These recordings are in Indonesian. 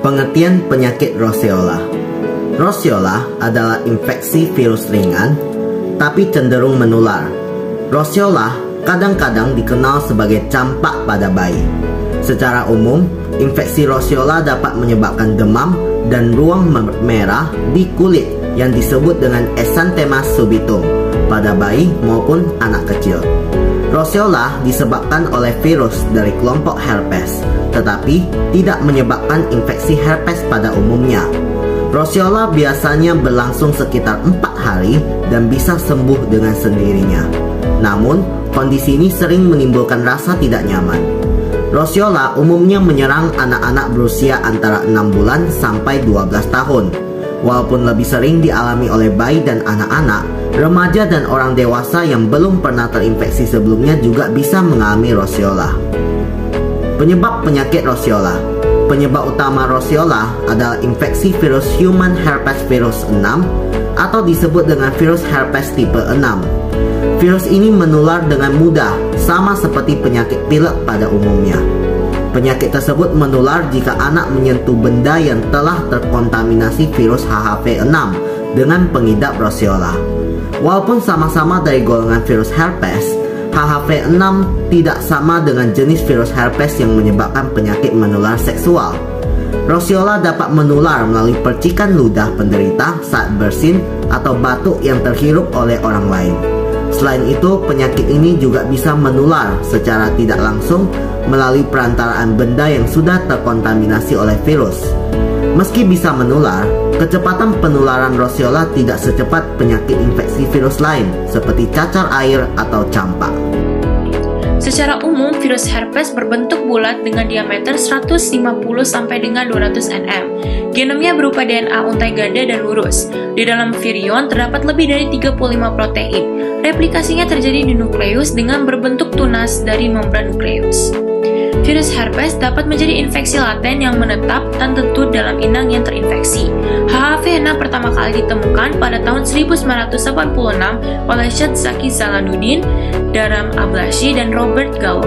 Pengertian penyakit roseola. Roseola adalah infeksi virus ringan, tapi cenderung menular. Roseola kadang-kadang dikenal sebagai campak pada bayi. Secara umum, infeksi roseola dapat menyebabkan demam dan ruang merah di kulit yang disebut dengan exanthema subitum pada bayi maupun anak kecil. Roseola disebabkan oleh virus dari kelompok herpes, tetapi tidak menyebabkan infeksi herpes pada umumnya. Roseola biasanya berlangsung sekitar 4 hari dan bisa sembuh dengan sendirinya. Namun, kondisi ini sering menimbulkan rasa tidak nyaman. Roseola umumnya menyerang anak-anak berusia antara 6 bulan sampai 12 tahun. Walaupun lebih sering dialami oleh bayi dan anak-anak, remaja dan orang dewasa yang belum pernah terinfeksi sebelumnya juga bisa mengalami roseola. Penyebab penyakit roseola. Penyebab utama roseola adalah infeksi virus human herpes virus 6 atau disebut dengan virus herpes tipe 6. Virus ini menular dengan mudah, sama seperti penyakit pilek pada umumnya. Penyakit tersebut menular jika anak menyentuh benda yang telah terkontaminasi virus HHV6 dengan pengidap roseola. Walaupun sama-sama dari golongan virus herpes, HHV6 tidak sama dengan jenis virus herpes yang menyebabkan penyakit menular seksual. Roseola dapat menular melalui percikan ludah penderita saat bersin atau batuk yang terhirup oleh orang lain. Selain itu, penyakit ini juga bisa menular secara tidak langsung melalui perantaraan benda yang sudah terkontaminasi oleh virus. Meski bisa menular, kecepatan penularan roseola tidak secepat penyakit infeksi virus lain seperti cacar air atau campak. Secara umum, virus herpes berbentuk bulat dengan diameter 150 sampai dengan 200 nm. Genomnya berupa DNA untai ganda dan lurus. Di dalam virion terdapat lebih dari 35 protein. Replikasinya terjadi di nukleus dengan berbentuk tunas dari membran nukleus. Virus herpes dapat menjadi infeksi laten yang menetap dan tentu dalam inang yang terinfeksi. HHV6 pertama kali ditemukan pada tahun 1986 oleh Zaki Zalaluddin, Dharam Ablashi, dan Robert Gallo.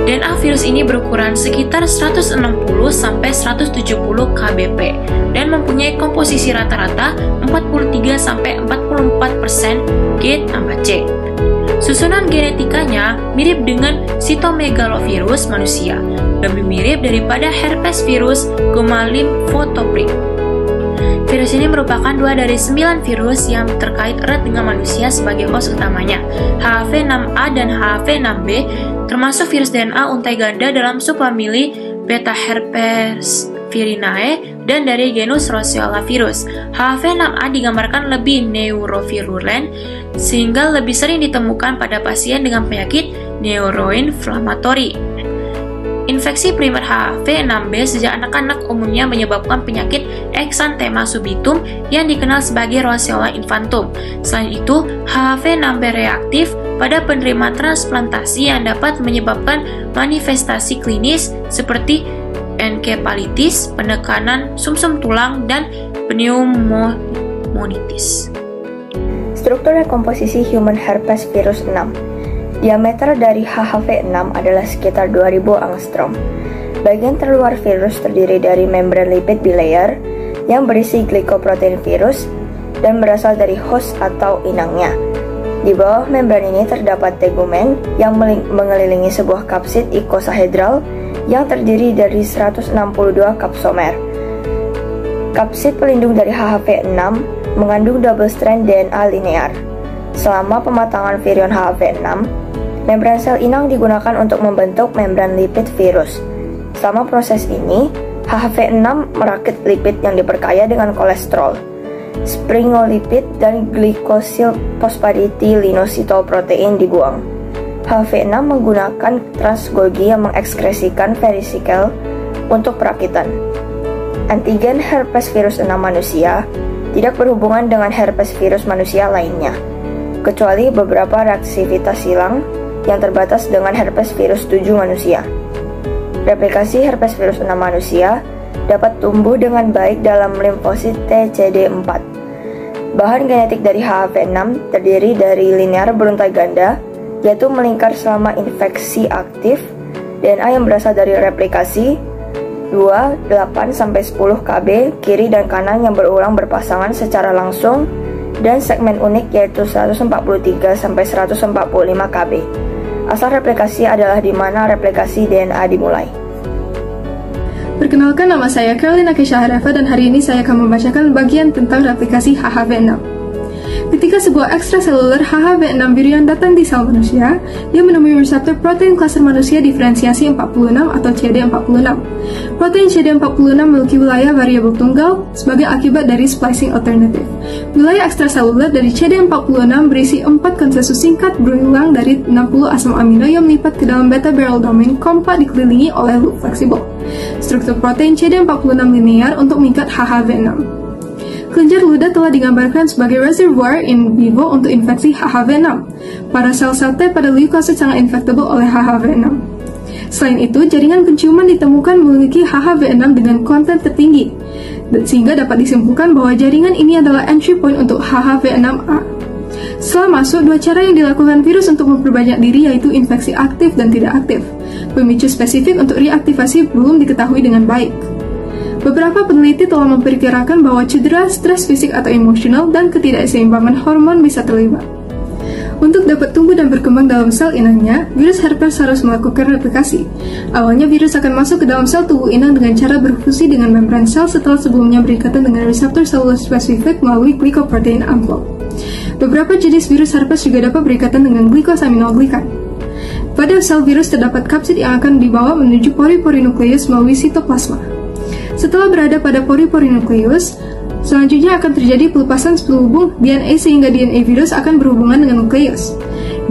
DNA virus ini berukuran sekitar 160 sampai 170 kbp dan mempunyai komposisi rata-rata 43 sampai 44% G tambah C. Susunan genetikanya mirip dengan sitomegalovirus manusia, lebih mirip daripada herpes virus Gomalymphotoprix. Virus ini merupakan 2 dari 9 virus yang terkait erat dengan manusia sebagai host utamanya. HHV6A dan HHV6B termasuk virus DNA untai ganda dalam subfamili Betaherpesvirinae dan dari genus Roseola virus. HHV6A digambarkan lebih neurovirulen sehingga lebih sering ditemukan pada pasien dengan penyakit neuroinflamatori. Infeksi primer HHV6B sejak anak-anak umumnya menyebabkan penyakit exanthema subitum yang dikenal sebagai roseola infantum. Selain itu, HHV6B reaktif pada penerima transplantasi yang dapat menyebabkan manifestasi klinis seperti enkefalitis, penekanan sumsum tulang, dan pneumonitis. Struktur dan komposisi human herpes virus 6. Diameter dari HHV6 adalah sekitar 2000 angstrom. Bagian terluar virus terdiri dari membran lipid bilayer yang berisi glikoprotein virus dan berasal dari host atau inangnya. Di bawah membran ini terdapat tegumen yang mengelilingi sebuah kapsid ikosahedral yang terdiri dari 162 kapsomer. Kapsid pelindung dari HHV6 mengandung double strand DNA linear. Selama pematangan virion HHV6, membran sel inang digunakan untuk membentuk membran lipid virus. Selama proses ini, HHV6 merakit lipid yang diperkaya dengan kolesterol, sphingolipid, dan glikosil fosfatidilinositol protein dibuang. HHV6 menggunakan trans-Golgi yang mengekskresikan vesicule untuk perakitan. Antigen herpes virus 6 manusia tidak berhubungan dengan herpes virus manusia lainnya, kecuali beberapa reaksivitas silang yang terbatas dengan herpes virus 7 manusia. Replikasi herpes virus 6 manusia dapat tumbuh dengan baik dalam limfosit TCD4. Bahan genetik dari HHV6 terdiri dari linear beruntai ganda, yaitu melingkar selama infeksi aktif, DNA yang berasal dari replikasi, 2, 8-10 kb kiri dan kanan yang berulang berpasangan secara langsung, dan segmen unik yaitu 143-145 kb. Asal replikasi adalah di mana replikasi DNA dimulai. Perkenalkan, nama saya Carolina Kesha Harafa dan hari ini saya akan membacakan bagian tentang replikasi HHV6. Ketika sebuah ekstraseluler HHV6 virion datang di sel manusia, dia menemui reseptor protein klaster manusia diferensiasi 46 atau CD46. Protein CD46 memiliki wilayah variabel tunggal sebagai akibat dari splicing alternatif. Wilayah ekstraseluler dari CD46 berisi 4 konsensus singkat berulang dari 60 asam amino yang melipat ke dalam beta barrel domain kompak dikelilingi oleh loop fleksibel. Struktur protein CD46 linear untuk mengikat HHV6. Kelenjar ludah telah digambarkan sebagai reservoir in vivo untuk infeksi HHV6. Para sel-sel T pada leukosit sangat infectable oleh HHV6. Selain itu, jaringan penciuman ditemukan memiliki HHV6 dengan konten tertinggi, sehingga dapat disimpulkan bahwa jaringan ini adalah entry point untuk HHV6A. Setelah masuk, dua cara yang dilakukan virus untuk memperbanyak diri yaitu infeksi aktif dan tidak aktif. Pemicu spesifik untuk reaktivasi belum diketahui dengan baik. Beberapa peneliti telah memperkirakan bahwa cedera, stres fisik atau emosional, dan ketidakseimbangan hormon bisa terlibat. Untuk dapat tumbuh dan berkembang dalam sel inangnya, virus herpes harus melakukan replikasi. Awalnya virus akan masuk ke dalam sel tubuh inang dengan cara berfusi dengan membran sel setelah sebelumnya berikatan dengan reseptor selulur spesifik melalui glycoprotein envelope. Beberapa jenis virus herpes juga dapat berikatan dengan glikosaminoglikan. Pada sel virus terdapat kapsid yang akan dibawa menuju pori-pori nukleus melalui sitoplasma. Setelah berada pada pori-pori nukleus, selanjutnya akan terjadi pelepasan penghubung DNA sehingga DNA virus akan berhubungan dengan nukleus.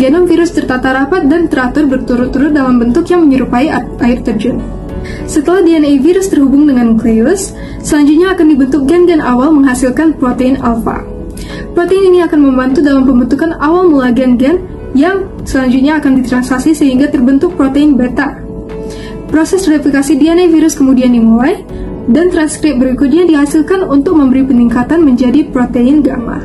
Genom virus tertata rapat dan teratur berturut-turut dalam bentuk yang menyerupai air terjun. Setelah DNA virus terhubung dengan nukleus, selanjutnya akan dibentuk gen-gen awal menghasilkan protein alfa. Protein ini akan membantu dalam pembentukan awal mula gen-gen yang selanjutnya akan ditranslasi sehingga terbentuk protein beta. Proses replikasi DNA virus kemudian dimulai, dan transkrip berikutnya dihasilkan untuk memberi peningkatan menjadi protein gamma.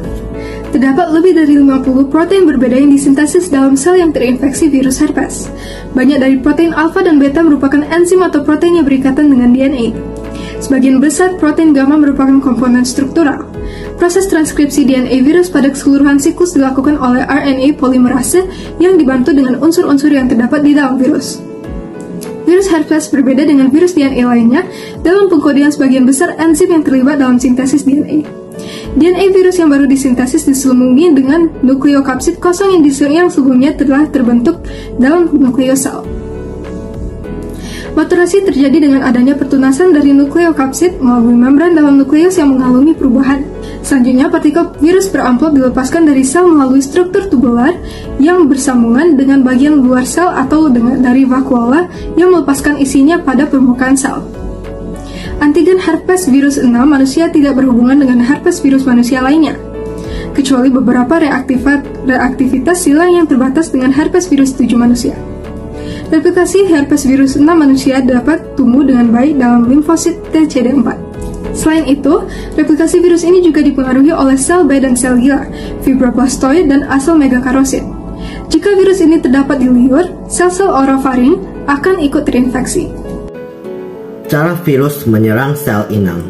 Terdapat lebih dari 50 protein berbeda yang disintesis dalam sel yang terinfeksi virus herpes. Banyak dari protein alfa dan beta merupakan enzim atau protein yang berikatan dengan DNA. Sebagian besar protein gamma merupakan komponen struktural. Proses transkripsi DNA virus pada keseluruhan siklus dilakukan oleh RNA polimerase yang dibantu dengan unsur-unsur yang terdapat di dalam virus. Virus herpes berbeda dengan virus DNA lainnya dalam pengkodean sebagian besar enzim yang terlibat dalam sintesis DNA. DNA virus yang baru disintesis diselubungi dengan nukleokapsid kosong yang sebelumnya telah terbentuk dalam nukleosel. Maturasi terjadi dengan adanya pertunasan dari nukleokapsid melalui membran dalam nukleus yang mengalami perubahan. Selanjutnya, partikel virus beramplop dilepaskan dari sel melalui struktur tubular yang bersambungan dengan bagian luar sel atau dari vakuola yang melepaskan isinya pada permukaan sel. Antigen herpes virus 6 manusia tidak berhubungan dengan herpes virus manusia lainnya, kecuali beberapa reaktivitas silang yang terbatas dengan herpes virus 7 manusia. Replikasi herpes virus 6 manusia dapat tumbuh dengan baik dalam limfosit TCD4. Selain itu, replikasi virus ini juga dipengaruhi oleh sel B dan sel gila, fibroblastoid dan asal megakarosid. Jika virus ini terdapat di liur, sel-sel orofaring akan ikut terinfeksi. Cara virus menyerang sel inang.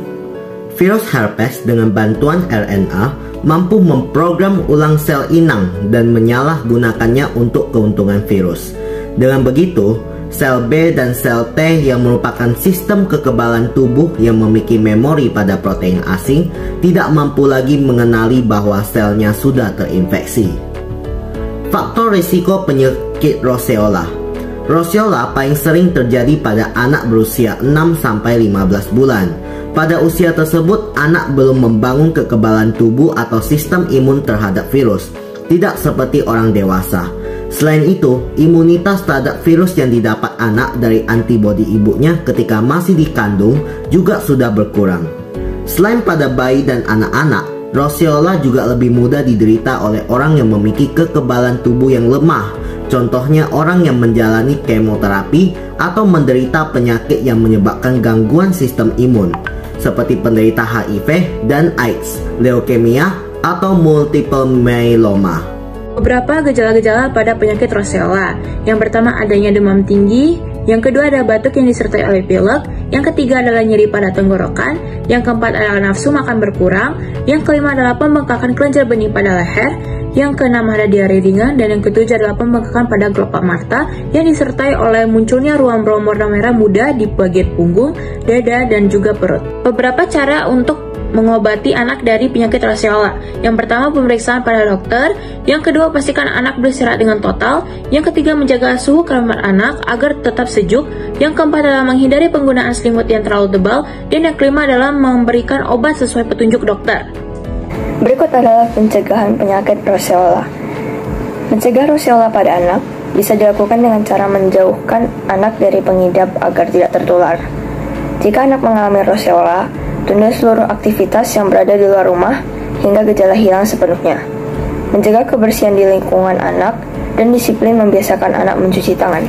Virus herpes dengan bantuan RNA mampu memprogram ulang sel inang dan menyalahgunakannya untuk keuntungan virus. Dengan begitu, sel B dan sel T yang merupakan sistem kekebalan tubuh yang memiliki memori pada protein asing tidak mampu lagi mengenali bahwa selnya sudah terinfeksi. Faktor risiko penyakit roseola. Roseola paling sering terjadi pada anak berusia 6-15 bulan. Pada usia tersebut, anak belum membangun kekebalan tubuh atau sistem imun terhadap virus, tidak seperti orang dewasa. Selain itu, imunitas terhadap virus yang didapat anak dari antibodi ibunya ketika masih dikandung juga sudah berkurang. Selain pada bayi dan anak-anak, roseola juga lebih mudah diderita oleh orang yang memiliki kekebalan tubuh yang lemah. Contohnya orang yang menjalani kemoterapi atau menderita penyakit yang menyebabkan gangguan sistem imun, seperti penderita HIV dan AIDS, leukemia, atau multiple myeloma. Beberapa gejala-gejala pada penyakit roseola. Yang pertama adanya demam tinggi, Yang kedua adalah batuk yang disertai oleh pilek. Yang ketiga adalah nyeri pada tenggorokan. Yang keempat adalah nafsu makan berkurang. Yang kelima adalah pembengkakan kelenjar benih pada leher. Yang keenam ada diare ringan. Dan yang ketujuh adalah pembengkakan pada kelopak mata yang disertai oleh munculnya ruam berwarna merah muda di bagian punggung, dada, dan juga perut. Beberapa cara untuk mengobati anak dari penyakit roseola. Yang pertama, pemeriksaan pada dokter. Yang kedua, pastikan anak beristirahat dengan total. Yang ketiga, menjaga suhu kamar anak agar tetap sejuk. Yang keempat adalah menghindari penggunaan selimut yang terlalu tebal. Dan yang kelima adalah memberikan obat sesuai petunjuk dokter. Berikut adalah pencegahan penyakit roseola. Mencegah roseola pada anak bisa dilakukan dengan cara menjauhkan anak dari pengidap agar tidak tertular. Jika anak mengalami roseola, tunda seluruh aktivitas yang berada di luar rumah hingga gejala hilang sepenuhnya. Menjaga kebersihan di lingkungan anak dan disiplin membiasakan anak mencuci tangan.